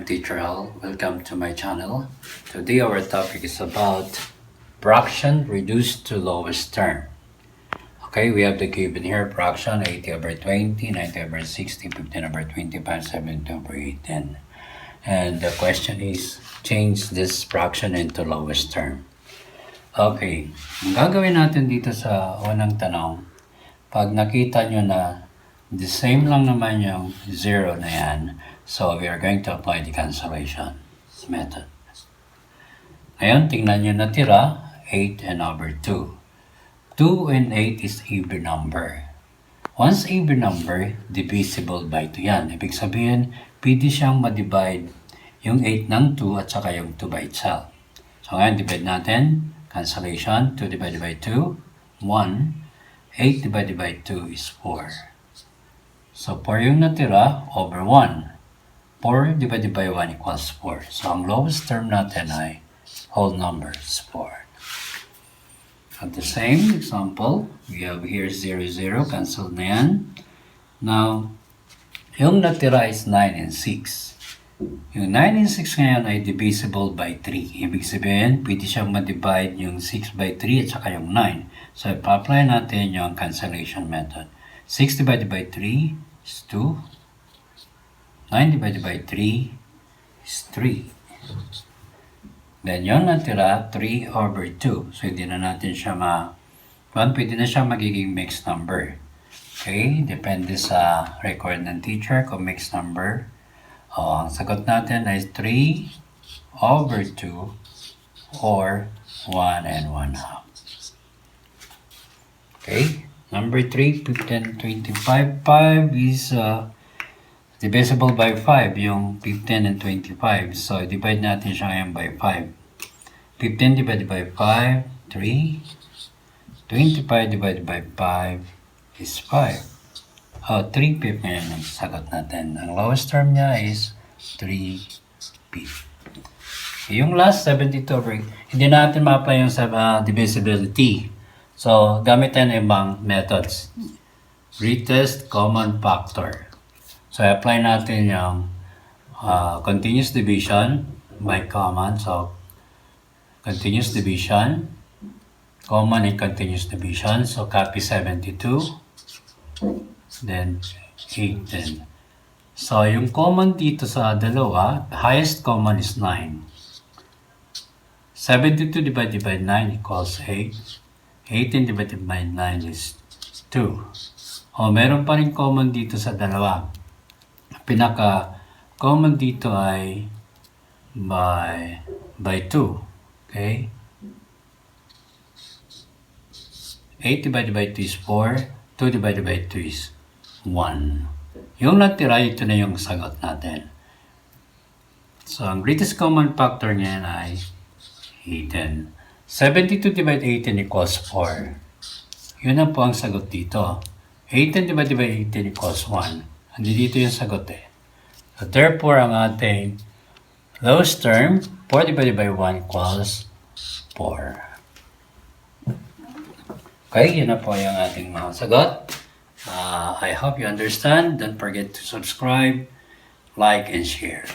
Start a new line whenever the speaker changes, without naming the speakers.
I'm Teacher Al. Welcome to my channel. Today our topic is about fraction reduced to lowest term. Okay, we have the given here fraction 80 over 20, 90 over 60, 15 over 25, 70 over 18. And the question is, change this fraction into lowest term. Okay, ang gagawin natin dito sa unang tanong, pag nakita nyo na the same lang naman yung 0 na yan, so we are going to apply the cancellation method. Ngayon, tingnan nyo natira, 8 and over 2. 2 and 8 is even number. Once even number, divisible by 2 yan. Ibig sabihin, pwede siyang ma-divide yung 8 ng 2 at saka yung 2 by itself. So ngayon, divide natin. Cancellation, 2 divided by 2, 1. 8 divided by 2 is 4. So 4 yung natira over 1. 4 divided by 1 equals 4. So ang lowest term natin ay whole numbers 4. At the same example, we have here 0, 0, cancel na yan. Now, yung natira is 9 and 6. Yung 9 and 6 ngayon ay divisible by 3. Ibig sabihin, pwede siyang ma-divide yung 6 by 3 at saka yung 9. So, ipa-apply natin yung cancellation method. 6 divided by 3 is 2. 9 divided by 3 is 3. Then yung natira, 3 over 2. So, hindi na natin siya pwede na siya magiging mixed number. Okay? Depende sa record ng teacher kung mixed number. Ang sagot natin ay 3 over 2 or 1 and 1 half. Okay? Number 3, 15, 25. 5 is divisible by 5, yung 15 and 25. So, divide natin siya ngayon by 5. 15 divided by 5, 3. 25 divided by 5 is 5. 3p ngayon ang sagot natin. Ang lowest term niya is 3p. Yung last, 72 over, hindi natin ma-apply yung divisibility. So, gamit tayo ng ibang methods. Greatest common factor. So, apply natin yung continuous division by common. So, continuous division, common and continuous division. So, copy 72. Then, 18. So, yung common dito sa dalawa, highest common is 9. 72 divided by 9 equals 8. 18 divided by 9 is 2. Meron pa rin common dito sa dalawa. Pinaka-common dito ay by 2. Okay? 8 divided by 2 is 4. 2 divided by 2 is 1. Yung natira, ito na yung sagot natin. So, ang greatest common factor niyan ay 18. 72 divided by 18 equals 4. Yun na po ang sagot dito. 18 divided by 18 equals 1. Hindi dito yung sagot eh. So, therefore, ang ating lowest term, 4 divided by 1 equals 4. Okay, yun na po yung ating mga sagot. I hope you understand. Don't forget to subscribe, like, and share.